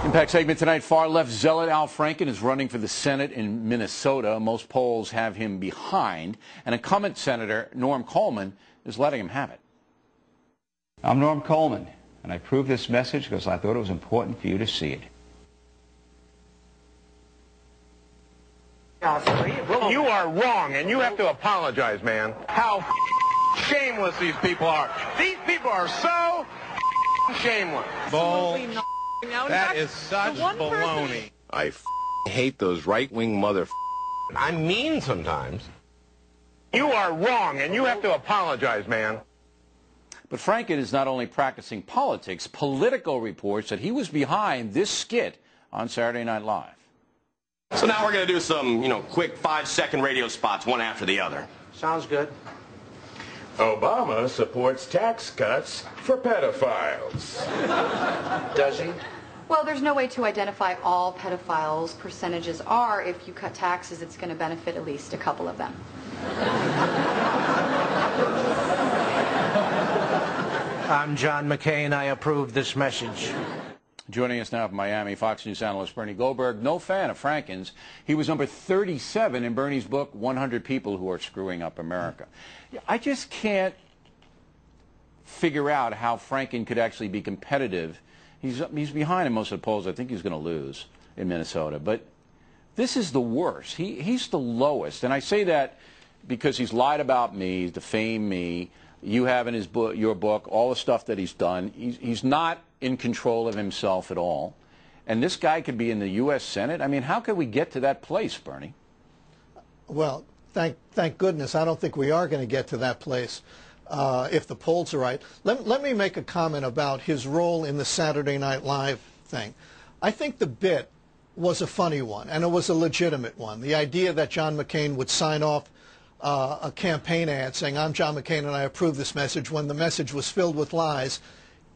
Impact segment tonight, far-left zealot Al Franken is running for the Senate in Minnesota. Most polls have him behind, and incumbent Senator Norm Coleman is letting him have it. I'm Norm Coleman, and I approve this message because I thought it was important for you to see it. You are wrong, and you have to apologize, man. How shameless these people are. These people are so shameless. Bull. That is such baloney. I hate those right-wing mother. I'm mean sometimes. You are wrong, and you have to apologize, man. But Franken is not only practicing politics. Politico reports that he was behind this skit on Saturday Night Live. So now we're going to do some, quick 5-second radio spots, one after the other. Sounds good. Obama supports tax cuts for pedophiles. Does he? Well, there's no way to identify all pedophiles. Percentages are, if you cut taxes, it's going to benefit at least a couple of them. I'm John McCain. I approve this message. Joining us now from Miami, Fox News analyst Bernie Goldberg, no fan of Franken's. He was number 37 in Bernie's book, 100 People Who Are Screwing Up America. I just can't figure out how Franken could actually be competitive. He's behind in most of the polls. I think he's going to lose in Minnesota. But this is the worst. He's the lowest. And I say that because he's lied about me, defamed me. You have in his book, your book, all the stuff that he's done. He's not in control of himself at all. And this guy could be in the U.S. Senate. I mean, how could we get to that place, Bernie? Well, thank goodness. I don't think we are going to get to that place if the polls are right. Let me make a comment about his role in the Saturday Night Live thing. I think the bit was a funny one, and it was a legitimate one. The idea that John McCain would sign off a campaign ad saying, "I'm John McCain and I approve this message," when the message was filled with lies,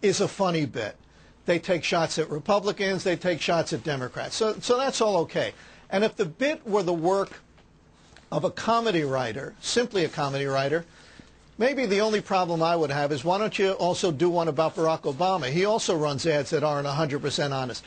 is a funny bit. They take shots at Republicans, they take shots at Democrats. So that's all okay. And if the bit were the work of a comedy writer, simply a comedy writer, maybe the only problem I would have is, why don't you also do one about Barack Obama? He also runs ads that aren't 100% honest.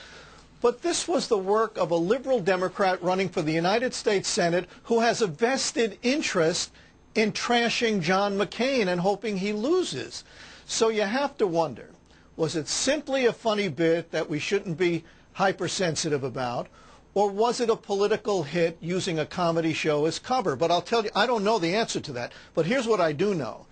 But this was the work of a liberal Democrat running for the United States Senate who has a vested interest in trashing John McCain and hoping he loses. So you have to wonder, was it simply a funny bit that we shouldn't be hypersensitive about, or was it a political hit using a comedy show as cover? But I'll tell you, I don't know the answer to that. But here's what I do know.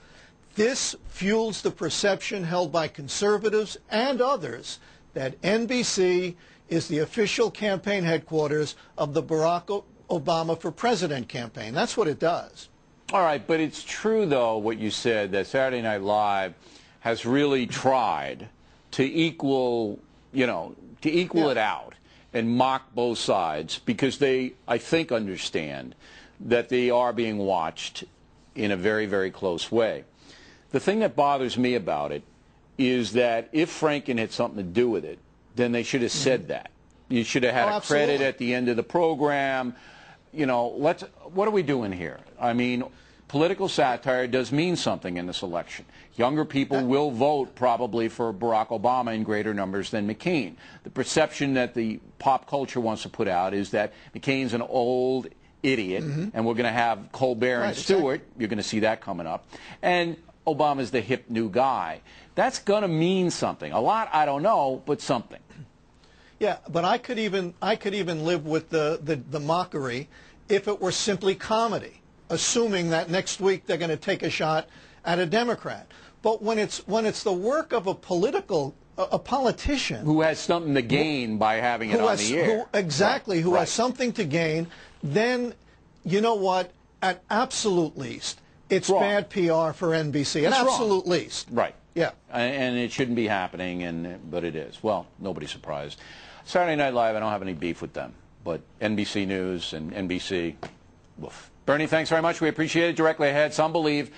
This fuels the perception held by conservatives and others that NBC is the official campaign headquarters of the Barack Obama for President campaign. That's what it does. All right, but it's true, though, what you said, that Saturday Night Live has really tried to equal, it out and mock both sides, because they, I think, understand that they are being watched in a very, very close way. The thing that bothers me about it is that if Franken had something to do with it, then they should have said that. You should have had a credit at the end of the program. What are we doing here? I mean, political satire does mean something in this election. Younger people will vote probably for Barack Obama in greater numbers than McCain. The perception that the pop culture wants to put out is that McCain's an old idiot, and we're going to have Colbert and Stewart. Exactly. You're going to see that coming up. And Obama's the hip new guy. That's going to mean something. A lot, I don't know, but something. Yeah, but I could even live with the mockery if it were simply comedy, assuming that next week they're going to take a shot at a Democrat. But when it's the work of a politician who has something to gain by having it on the air, who has something to gain, then you know what? At absolute least, it's bad PR for NBC. At absolute least, right? Yeah, and it shouldn't be happening, but it is. Well, nobody's surprised. Saturday Night Live, I don't have any beef with them, but NBC News and NBC, woof. Bernie, thanks very much. We appreciate it. Directly ahead, some believe